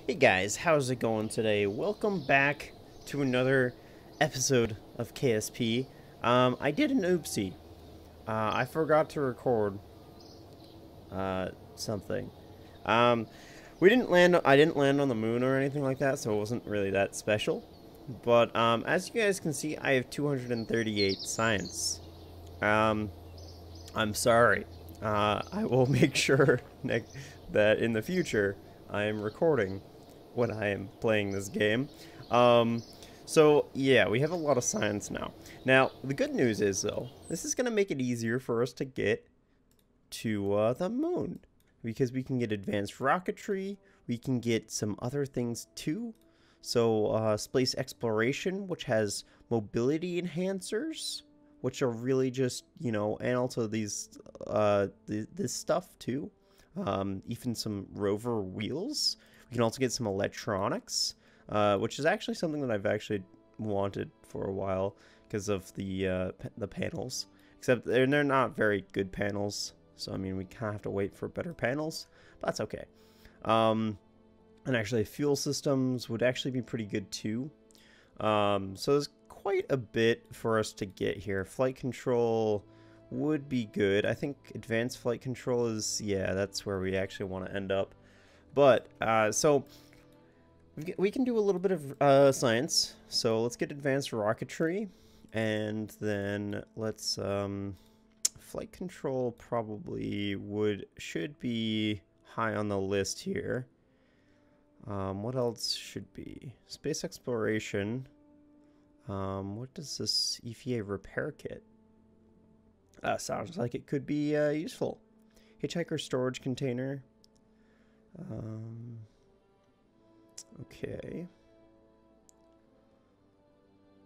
Hey guys, how's it going today? Welcome back to another episode of KSP. I did an oopsie. I forgot to record something. I didn't land on the moon or anything like that, so it wasn't really that special. But as you guys can see, I have 238 science. I'm sorry. I will make sure that in the future I am recording when I am playing this game. So yeah, we have a lot of science now. Now, the good news is though, this is going to make it easier for us to get to the moon. Because we can get advanced rocketry, we can get some other things too. So space exploration, which has mobility enhancers, which are really just, you know, and also these this stuff too. Even some rover wheels. We can also get some electronics, which is actually something that I've actually wanted for a while because of the panels. Except they're not very good panels, so I mean we kind of have to wait for better panels, but that's okay. And actually fuel systems would actually be pretty good too. So there's quite a bit for us to get here. Flight control would be good. I think advanced flight control is, yeah, that's where we actually want to end up. But, so, we can do a little bit of science. So let's get advanced rocketry. And then let's, flight control probably should be high on the list here. What else should be? Space exploration. What does this EVA repair kit? Sounds like it could be useful. Hitchhiker storage container. Okay.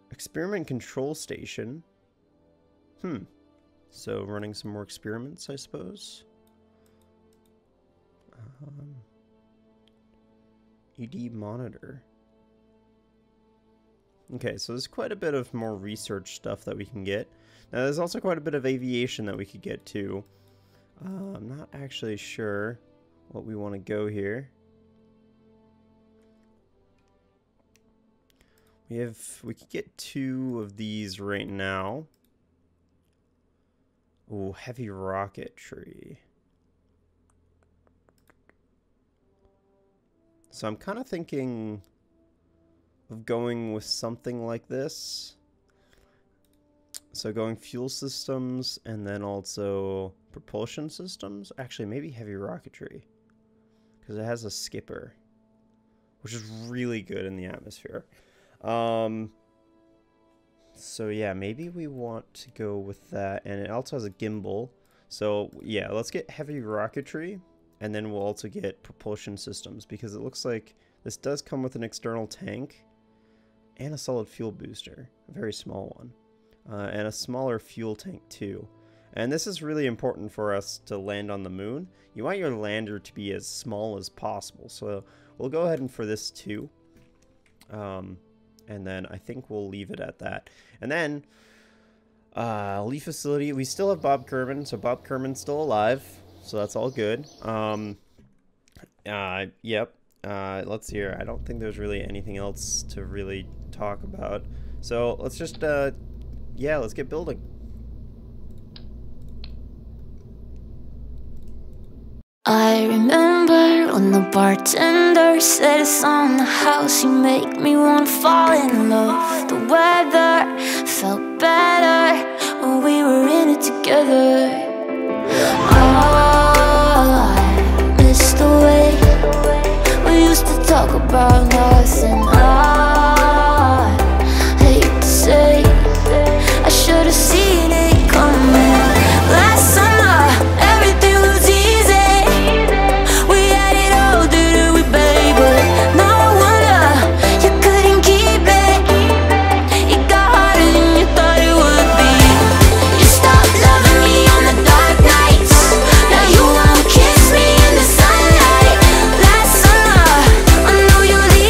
Experiment control station. So running some more experiments, I suppose. ED monitor. Okay, so there's quite a bit of more research stuff that we can get. Now, there's also quite a bit of aviation that we could get too. I'm not actually sure what we want to go here. We could get 2 of these right now. Oh, heavy rocketry. So I'm kind of thinking of going with something like this. So going fuel systems and then also propulsion systems. Actually, maybe heavy rocketry. Because it has a skipper. Which is really good in the atmosphere. So yeah, maybe we want to go with that. And it also has a gimbal. So yeah, let's get heavy rocketry. And then we'll also get propulsion systems. Because it looks like this does come with an external tank. And a solid fuel booster. A very small one. And a smaller fuel tank too. And this is really important for us to land on the moon. You want your lander to be as small as possible. So we'll go ahead and for this too. And then I think we'll leave it at that. And then leaf facility. We still have Bob Kerman. So Bob Kerman's still alive. So that's all good. Yep. Let's see here. I don't think there's really anything else to really talk about. So let's just yeah, let's get building. I remember when the bartender said it's on the house. You make me want to fall in love. The weather felt better when we were in it together. Oh, I miss the way we used to talk about nothing. I hate to say I should have seen it coming. Last summer, everything was easy. We had it all, didn't we, babe? But no wonder you couldn't keep it. It got harder than you thought it would be. You stopped loving me on the dark nights. Now you won't kiss me in the sunlight. Last summer, I know you're leaving.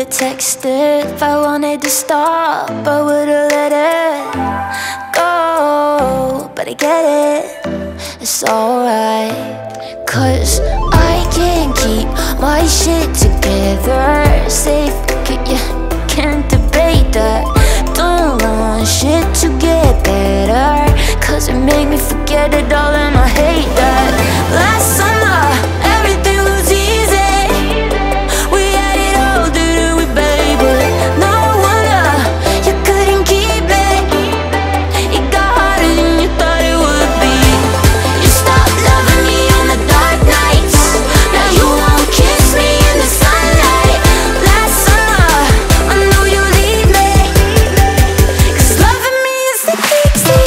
would've texted. If I wanted to stop, I would've let it go. But I get it, it's alright. 'Cause I can't keep my shit together. Say fuck it, yeah, can't debate that. Don't want shit to get better, 'cause it made me forget it all and I hate that. Last summer, everything was easy. We had it all, didn't we, baby? No wonder you couldn't keep it. It got harder than you thought it would be. You stopped loving me on the dark nights. Now you won't kiss me in the sunlight. Last summer, I know you'll leave me, 'cause loving me is the easy.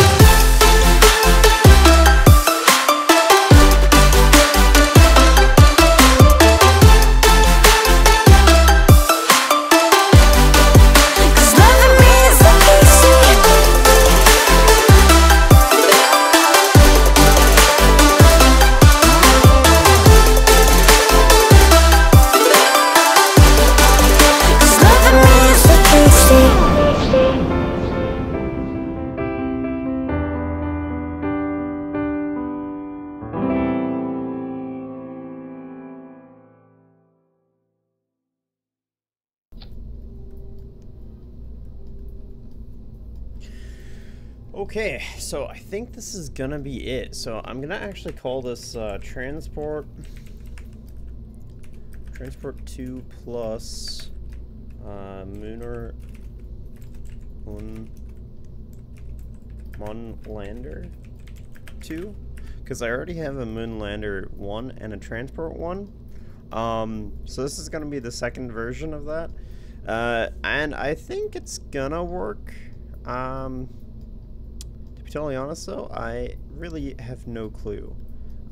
Okay, so I think this is gonna be it. So I'm gonna actually call this transport 2 plus Mun Lander 2, because I already have a Mun Lander 1 and a transport 1. So this is gonna be the second version of that, and I think it's gonna work. To be totally honest though, I really have no clue.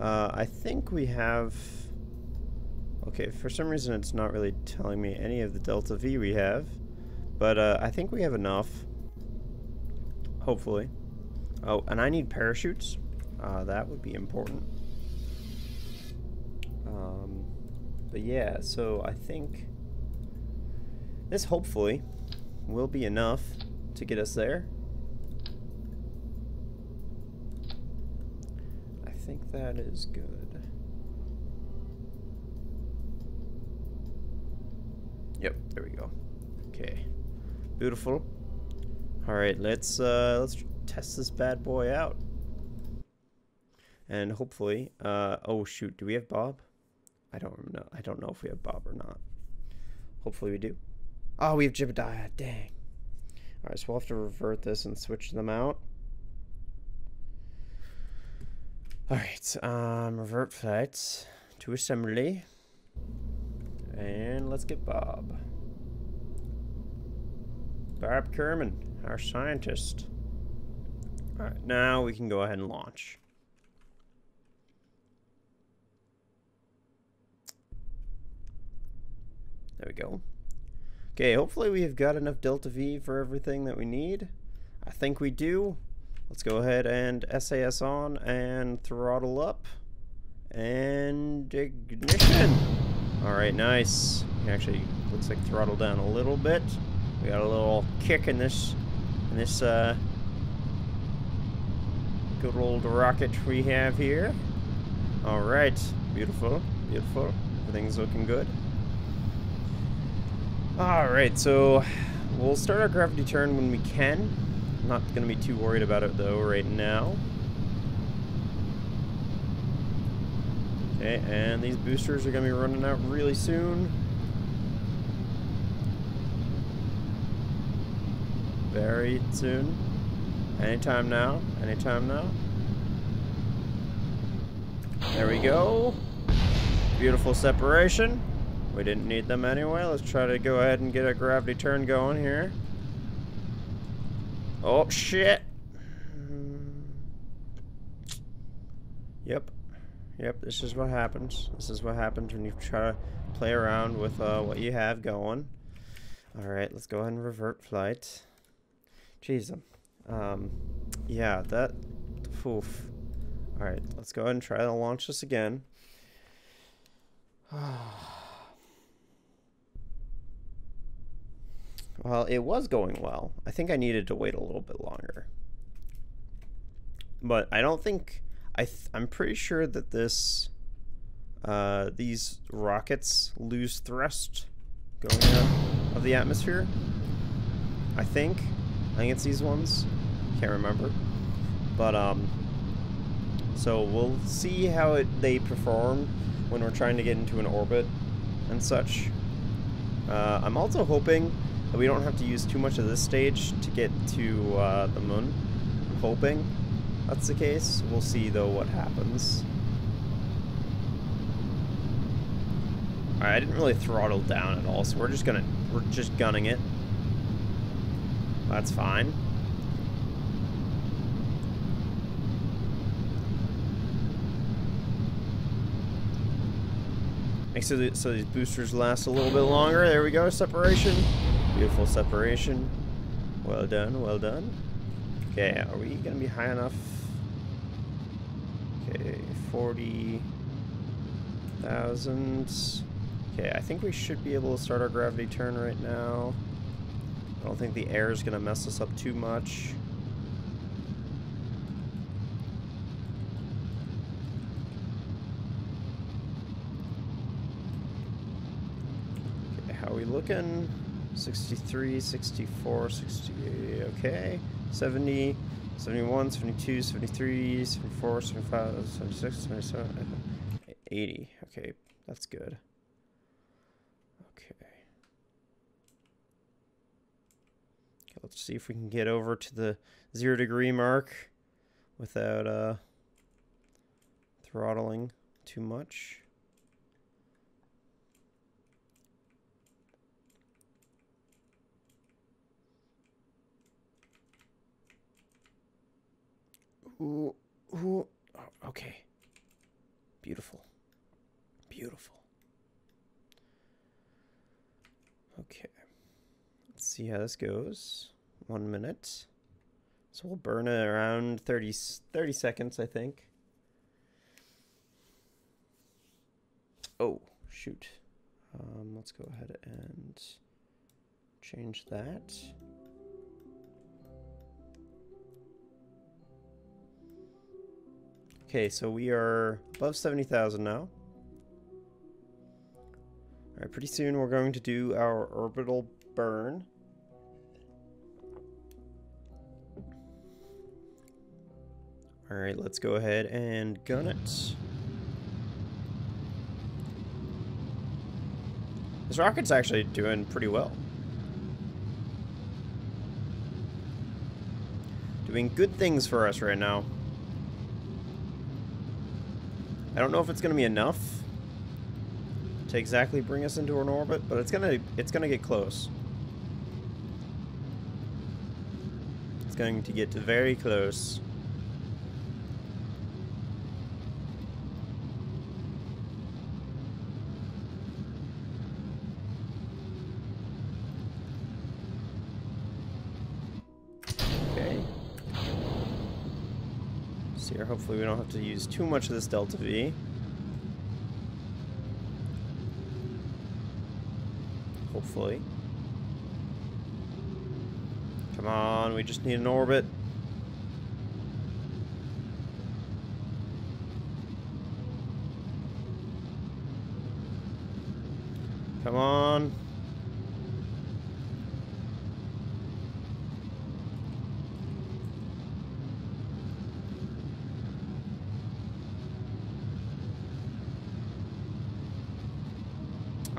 I think we have... Okay, for some reason it's not really telling me any of the Delta V we have, but I think we have enough. Hopefully. Oh, and I need parachutes. That would be important. But yeah, so I think this hopefully will be enough to get us there. I think that is good. Yep, there we go. Okay, beautiful. All right, let's test this bad boy out, and hopefully, oh shoot, do we have Bob? I don't know. I don't know if we have Bob or not. Hopefully we do. Oh, we have Jebediah. Dang. All right, so we'll have to revert this and switch them out. All right, revert flights to assembly. And let's get Bob. Bob Kerman, our scientist. Alright, now we can go ahead and launch. There we go. Okay, hopefully we've got enough Delta V for everything that we need. I think we do. Let's go ahead and SAS on and throttle up. And ignition! Alright, nice. Actually, looks like throttle down a little bit. We got a little kick in this good old rocket we have here. Alright, beautiful, beautiful. Everything's looking good. Alright, so we'll start our gravity turn when we can. I'm not going to be too worried about it though right now. Okay, and these boosters are going to be running out really soon. Very soon. Anytime now. Anytime now. There we go. Beautiful separation. We didn't need them anyway. Let's try to go ahead and get a gravity turn going here. Oh, shit. Yep. Yep, this is what happens. This is what happens when you try to play around with what you have going. Alright, let's go ahead and revert flight. Jeez. Yeah, that... Oof. Alright, let's go ahead and try to launch this again. Well, it was going well. I think I needed to wait a little bit longer. But I don't think... I'm pretty sure that this... these rockets lose thrust going out of the atmosphere. I think it's these ones. Can't remember. But, so we'll see how they perform when we're trying to get into an orbit and such. I'm also hoping that we don't have to use too much of this stage to get to the moon. I'm hoping that's the case. We'll see though what happens. Alright, I didn't really throttle down at all, so we're just gunning it. That's fine. So these boosters last a little bit longer. There we go, separation. Beautiful separation. Well done, well done. Okay, are we gonna be high enough? Okay, 40,000. Okay, I think we should be able to start our gravity turn right now. I don't think the air is gonna mess us up too much. How are we looking? 63, 64, 68, okay. 70, 71, 72, 73, 74, 75, 76, 77, 80. Okay, that's good. Okay. Let's see if we can get over to the 0-degree mark without throttling too much. Ooh, ooh. Oh, okay. Beautiful. Beautiful. Okay. Let's see how this goes. 1 minute. So we'll burn it around 30 seconds, I think. Oh, shoot. Let's go ahead and change that. Okay, so we are above 70,000 now. Alright, pretty soon we're going to do our orbital burn. Alright, let's go ahead and gun it. This rocket's actually doing pretty well. Doing good things for us right now. I don't know if it's going to be enough to exactly bring us into an orbit, but it's gonna get close. It's going to get very close. Okay. So here, hopefully we don't have to use too much of this Delta V. Hopefully. Come on, we just need an orbit. Come on.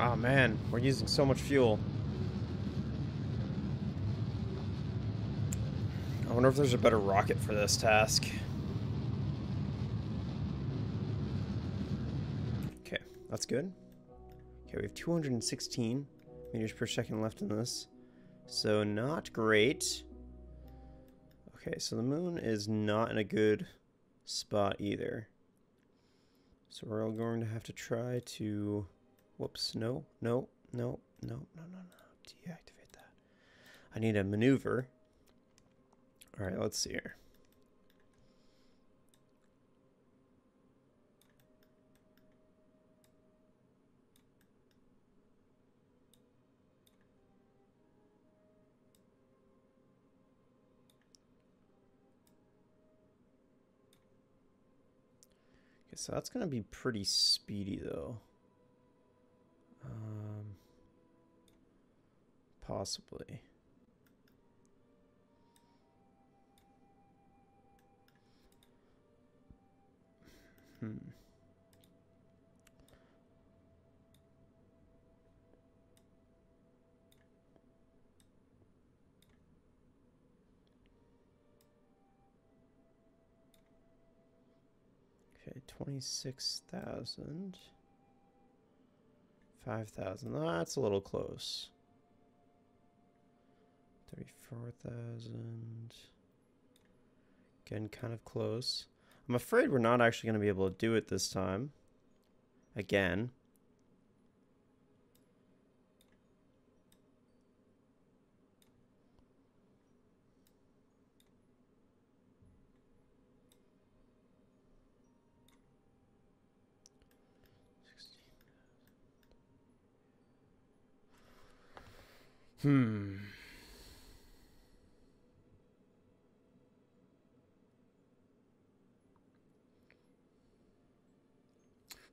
Oh man, we're using so much fuel. I wonder if there's a better rocket for this task. Okay, that's good. Okay, we have 216 meters per second left in this. So not great. Okay, so the moon is not in a good spot either. So we're all going to have to try to... Whoops, no. Deactivate that. I need a maneuver. Alright, let's see here. so that's gonna be pretty speedy though. Possibly. Okay, 26,000. 5,000. Oh, that's a little close. 34,000. Again, kind of close. I'm afraid we're not actually going to be able to do it this time. Again.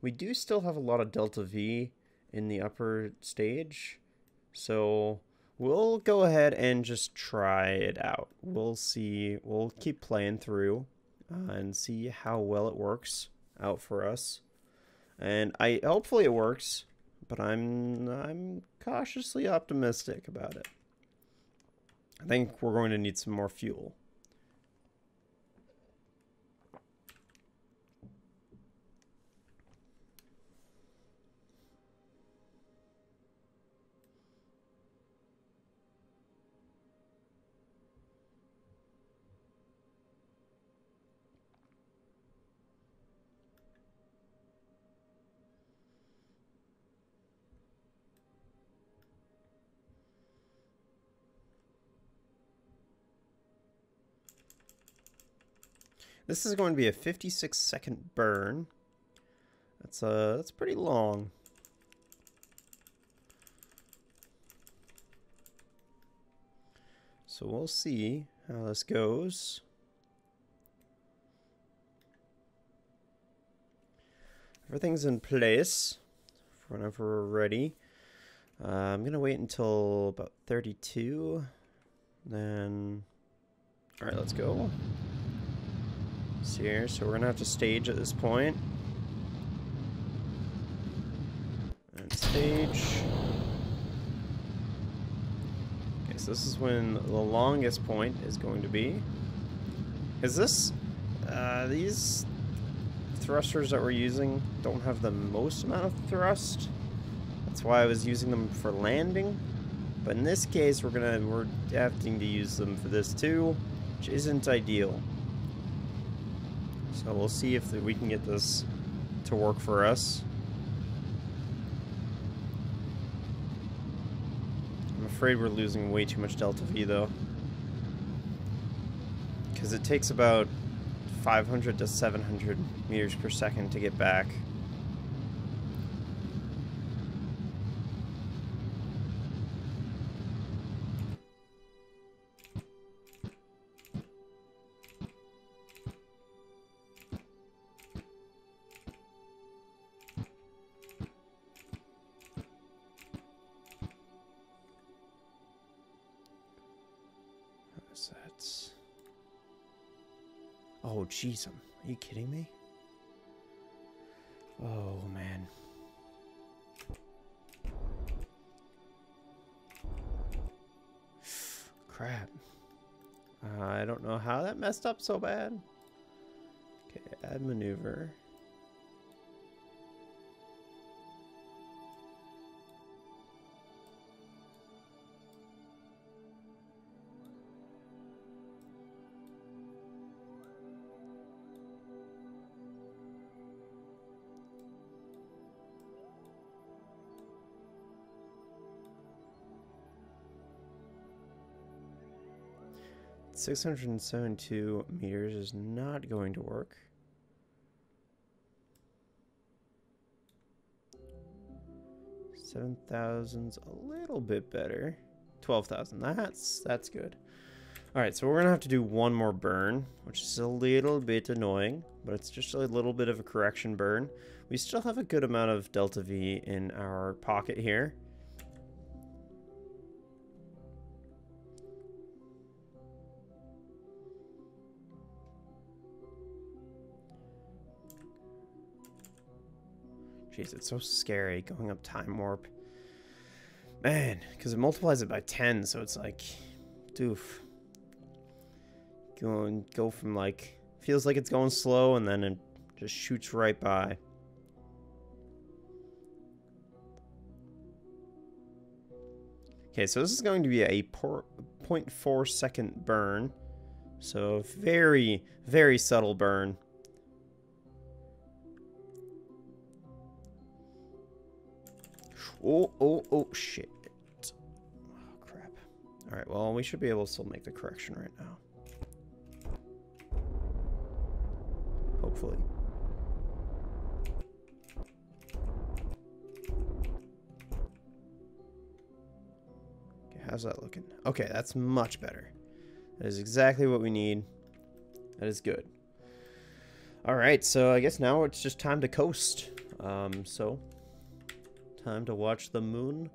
We do still have a lot of delta V in the upper stage, so we'll go ahead and just try it out. We'll see. We'll keep playing through and see how well it works out for us. And hopefully it works, but I'm cautiously optimistic about it. I think we're going to need some more fuel. This is going to be a 56-second burn. That's pretty long. So we'll see how this goes. Everything's in place for whenever we're ready. I'm gonna wait until about 32. Then, all right, let's go. Here, so we're gonna have to stage at this point. And stage. Okay, so this is when the longest point is going to be. Is this, these thrusters that we're using don't have the most amount of thrust. That's why I was using them for landing. But in this case, we're having to use them for this too, which isn't ideal. So we'll see if we can get this to work for us. I'm afraid we're losing way too much delta V though, because it takes about 500 to 700 meters per second to get back. Oh, jeez, are you kidding me? Oh, man. Crap. I don't know how that messed up so bad. Okay, add maneuver. $672 meters is not going to work. 7,000's a little bit better. 12,000. That's good. Alright, so we're going to have to do one more burn, which is a little bit annoying, but it's just a little bit of a correction burn. We still have a good amount of Delta V in our pocket here. Jeez, it's so scary going up time warp. Man, because it multiplies it by 10, so it's like, doof. Go from like, feels like it's going slow, and then it just shoots right by. Okay, so this is going to be a 0.4 second burn. So very, very subtle burn. Oh, shit. Oh, crap. Alright, well, we should be able to still make the correction right now. Hopefully. Okay, how's that looking? Okay, that's much better. That is exactly what we need. That is good. Alright, so I guess now it's just time to coast. So... time to watch the moon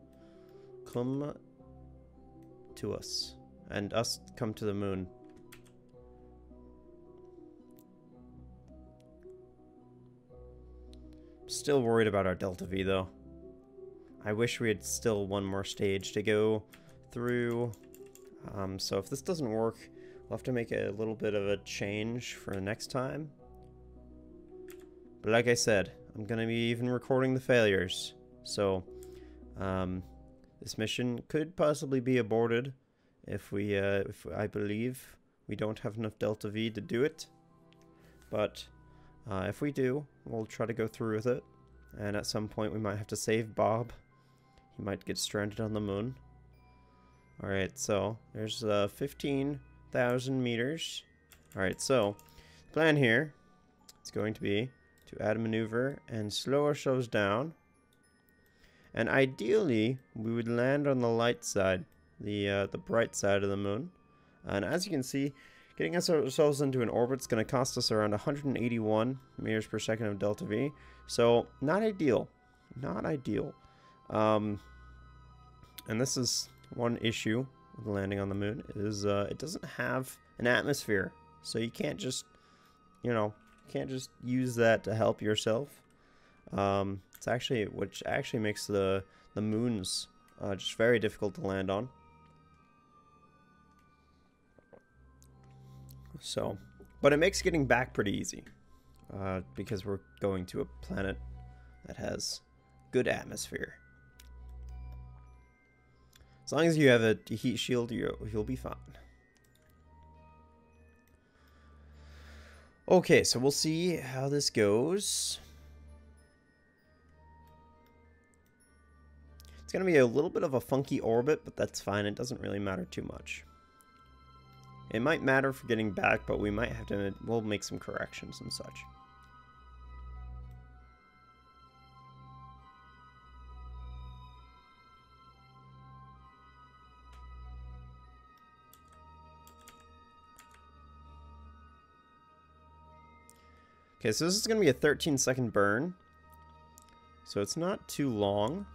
come to us. And us come to the moon. Still worried about our Delta V, though. I wish we had still one more stage to go through. So if this doesn't work, we'll have to make a little bit of a change for next time. But like I said, I'm going to be even recording the failures. So, this mission could possibly be aborted if I believe we don't have enough Delta V to do it. But if we do, we'll try to go through with it. And at some point, we might have to save Bob. He might get stranded on the moon. Alright, so there's 15,000 meters. Alright, so the plan here is going to be to add a maneuver and slow ourselves down. And ideally, we would land on the light side, the bright side of the moon. And as you can see, getting ourselves into an orbit is going to cost us around 181 meters per second of Delta V. So, not ideal. Not ideal. And this is one issue with landing on the moon, is it doesn't have an atmosphere. So you can't just, use that to help yourself. It's actually, which actually makes the moons just very difficult to land on. So, but it makes getting back pretty easy, because we're going to a planet that has good atmosphere. As long as you have a heat shield, you'll be fine. Okay, so we'll see how this goes. It's going to be a little bit of a funky orbit, but that's fine. It doesn't really matter too much. It might matter for getting back, but we might have to, we'll make some corrections and such. Okay, so this is going to be a 13-second burn. So it's not too long.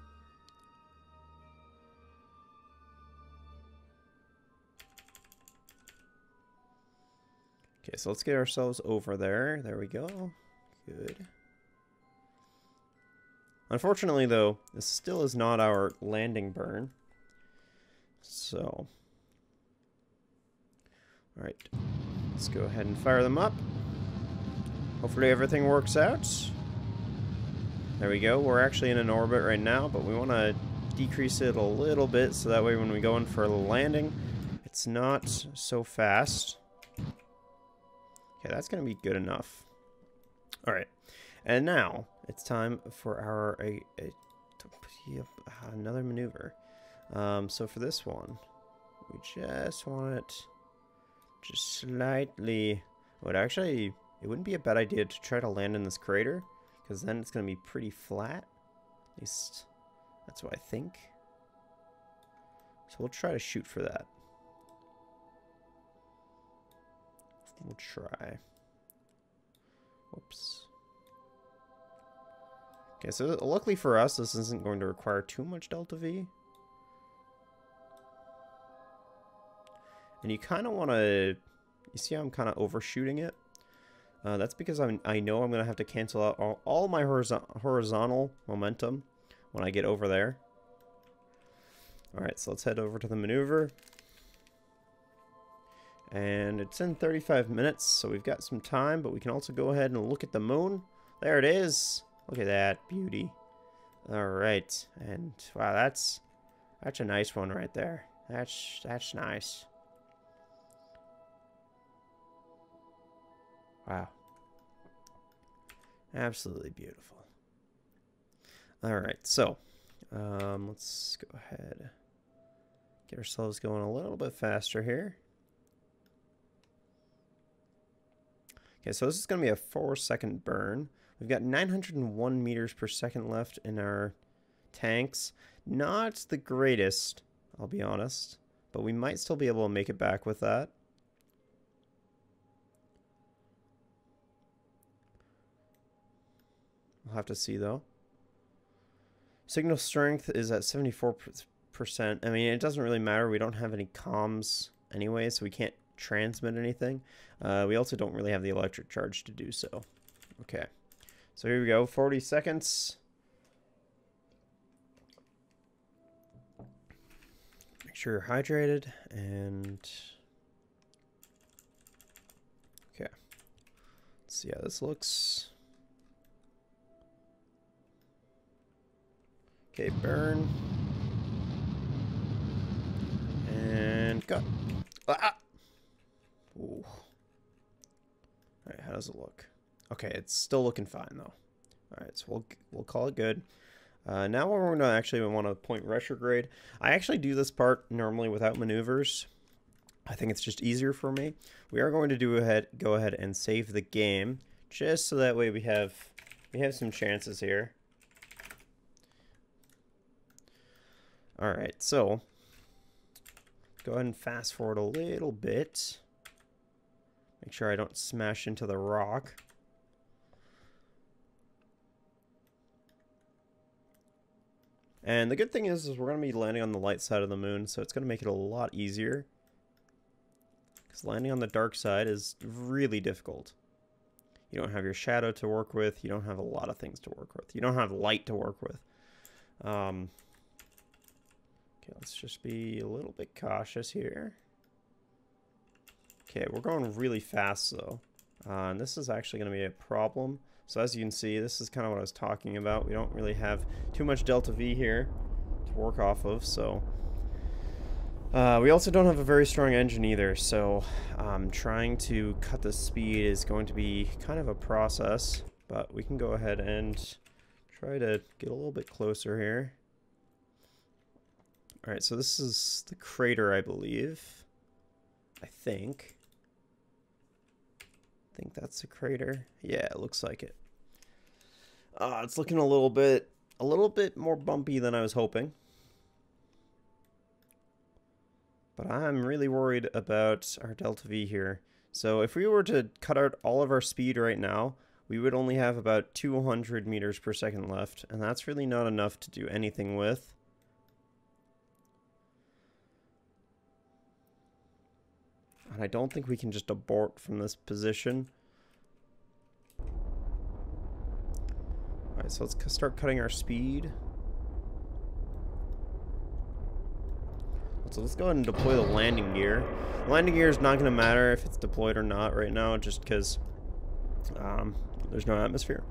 Okay, so let's get ourselves over there. There we go. Good. Unfortunately, though, this still is not our landing burn. So, alright. Let's go ahead and fire them up. Hopefully everything works out. There we go. We're actually in an orbit right now, but we want to decrease it a little bit so that way when we go in for a landing, it's not so fast. Okay, that's going to be good enough. Alright, and now it's time for our another maneuver. So for this one, we just want it just slightly... Actually, it wouldn't be a bad idea to try to land in this crater, because then it's going to be pretty flat. At least, that's what I think. So we'll try to shoot for that. We'll try. Whoops. Okay, so luckily for us, this isn't going to require too much delta V. And you kind of want to... You see how I'm kind of overshooting it? That's because I know I'm going to have to cancel out all my horizontal momentum when I get over there. Alright, so let's head over to the maneuver. And it's in 35 minutes, so we've got some time, but we can also go ahead and look at the moon. There it is. Look at that beauty. Alright, and wow, that's a nice one right there. That's nice. Wow. Absolutely beautiful. Alright, so let's go ahead. Get ourselves going a little bit faster here. Okay, so this is going to be a 4-second burn. We've got 901 meters per second left in our tanks. Not the greatest, I'll be honest, but we might still be able to make it back with that. We'll have to see, though. Signal strength is at 74%. I mean, it doesn't really matter. We don't have any comms anyway, so we can't transmit anything. We also don't really have the electric charge to do so. Okay. So here we go. 40 seconds. Make sure you're hydrated. And... okay. Let's see how this looks. Okay, burn. And go. Ah! Ooh. Alright, how does it look? Okay, it's still looking fine though. Alright, so we'll call it good. Now we're going to actually want to point retrograde. I actually do this part normally without maneuvers. I think it's just easier for me. We are going to go ahead and save the game, just so that way we have some chances here. Alright, so go ahead and fast forward a little bit. Make sure I don't smash into the rock. And the good thing is we're going to be landing on the light side of the moon, so it's going to make it a lot easier. Because landing on the dark side is really difficult. You don't have your shadow to work with. You don't have a lot of things to work with. You don't have light to work with. Okay, let's just be a little bit cautious here. Okay, we're going really fast though. And this is actually going to be a problem. So as you can see, this is kind of what I was talking about. We don't really have too much delta V here to work off of, so... we also don't have a very strong engine either, so trying to cut the speed is going to be kind of a process. But we can go ahead and try to get a little bit closer here. Alright, so this is the crater, I believe. I think that's the crater. Yeah, it looks like it. It's looking a little bit more bumpy than I was hoping. But I'm really worried about our delta V here. So if we were to cut out all of our speed right now, we would only have about 200 meters per second left, and that's really not enough to do anything with. And I don't think we can just abort from this position. Alright, so let's start cutting our speed. So let's go ahead and deploy the landing gear. The landing gear is not going to matter if it's deployed or not right now, just because there's no atmosphere.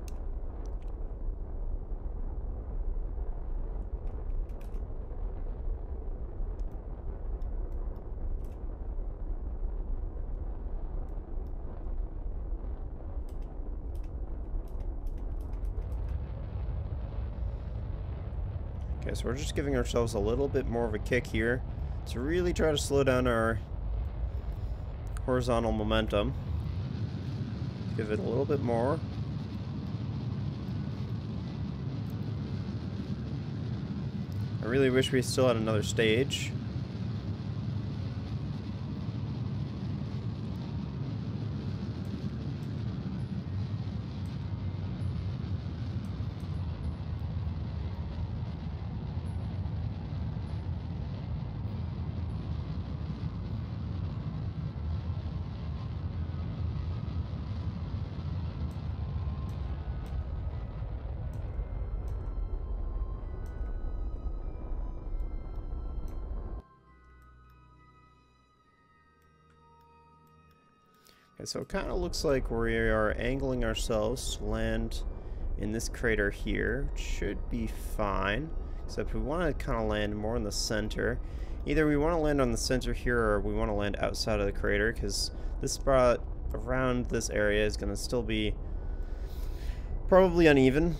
Okay, so we're just giving ourselves a little bit more of a kick here to really try to slow down our horizontal momentum. Give it a little bit more. I really wish we still had another stage. Okay, so it kind of looks like we are angling ourselves to land in this crater here. It should be fine, except we want to kind of land more in the center. Either we want to land on the center here, or we want to land outside of the crater, because this spot around this area is going to still be probably uneven.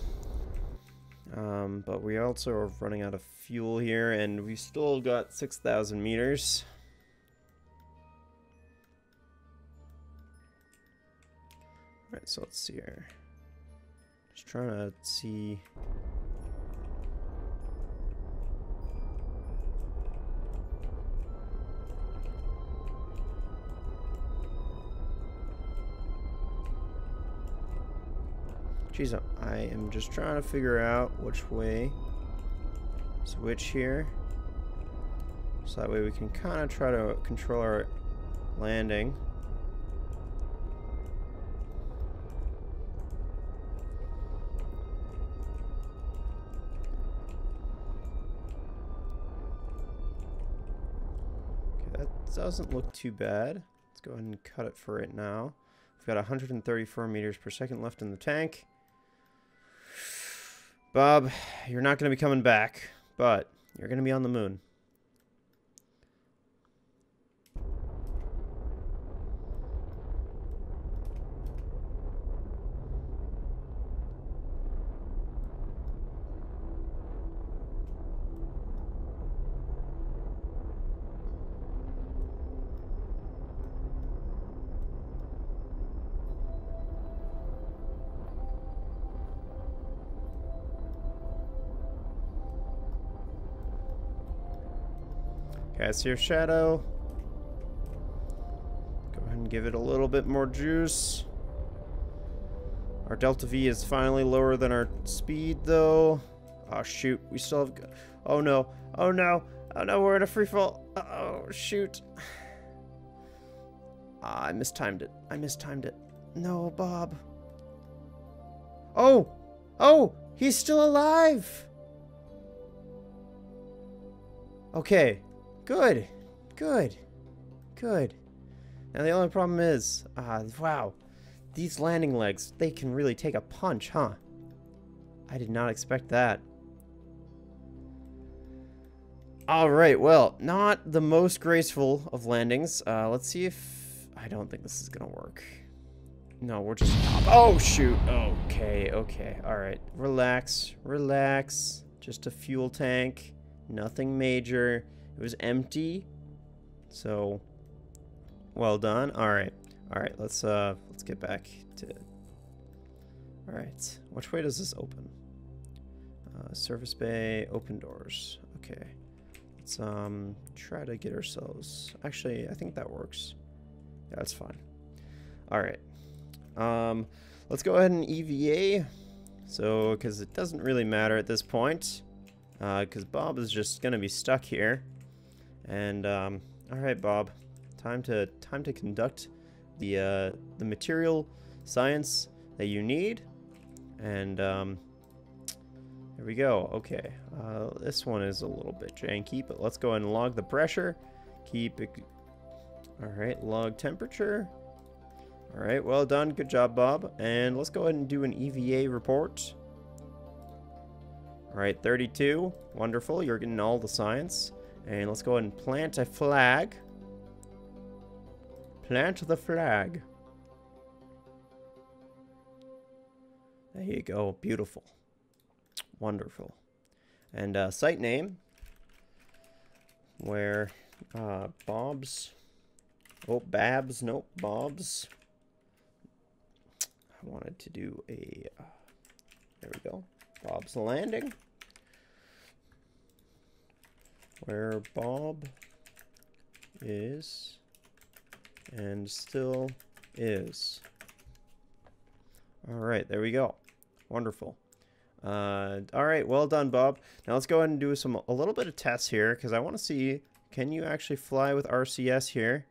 But we also are running out of fuel here, and we still got 6,000 meters. Alright, so let's see here. Just trying to see. Jeez, I am just trying to figure out which way switch here. So that way we can kind of try to control our landing. Okay, that doesn't look too bad. Let's go ahead and cut it for it now. We've got 134 meters per second left in the tank. Bob, you're not going to be coming back, but you're going to be on the moon. Okay, I see your shadow. Go ahead and give it a little bit more juice. Our delta V is finally lower than our speed, though. Oh, shoot. We still have... Oh, no. Oh, no. Oh, no. We're in a free fall. Oh, shoot. Ah, I mistimed it. I mistimed it. No, Bob. Oh! Oh! He's still alive! Okay. Good. Good. Good. Now the only problem is, wow. These landing legs, they can really take a punch, huh? I did not expect that. Alright, well, not the most graceful of landings. Let's see if... I don't think this is gonna work. No, we're just... Oh, shoot! Okay, okay. Alright. Relax. Relax. Just a fuel tank. Nothing major. It was empty. So, well done. Alright. Alright, let's get back to... Alright. Which way does this open? Service bay, open doors. Okay. Let's try to get ourselves... Actually, I think that works. Yeah, that's fine. Alright. Let's go ahead and EVA. So, because it doesn't really matter at this point. Because Bob is just going to be stuck here. And, alright, Bob. Time to conduct the material science that you need. And, there we go. Okay. This one is a little bit janky, but let's go ahead and log the pressure. Keep it... Alright, log temperature. Alright, well done. Good job, Bob. And let's go ahead and do an EVA report. Alright, 32. Wonderful. You're getting all the science. And let's go ahead and plant a flag. Plant the flag. There you go. Beautiful. Wonderful. And site name. Where Bob's... Oh, Babs. Nope. Bob's. I wanted to do a... there we go. Bob's Landing. Where Bob is and still is. Alright, there we go. Wonderful. Alright, well done, Bob. Now let's go ahead and do a little bit of tests here, because I want to see, can you actually fly with RCS here?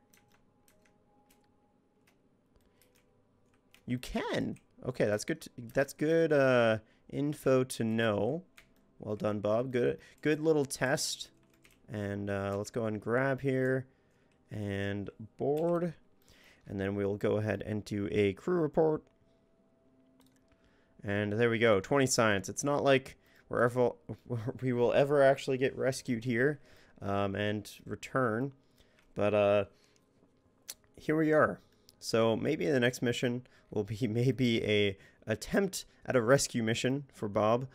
You can. Okay, that's good. That's good info to know. Well done, Bob. Good little test. And let's go ahead and grab here and board. And then we'll go ahead and do a crew report. And there we go, 20 science. It's not like we will ever actually get rescued here and return. But here we are. So maybe the next mission will be maybe a attempt at a rescue mission for Bob.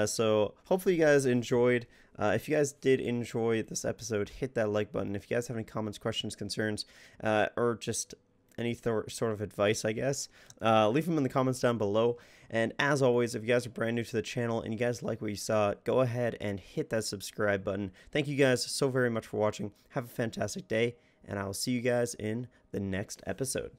So hopefully you guys enjoyed. If you guys did enjoy this episode, hit that like button. If you guys have any comments, questions, concerns, or just any sort of advice, I guess, leave them in the comments down below. And as always, if you guys are brand new to the channel and you guys like what you saw, go ahead and hit that subscribe button. Thank you guys so very much for watching. Have a fantastic day, and I will see you guys in the next episode.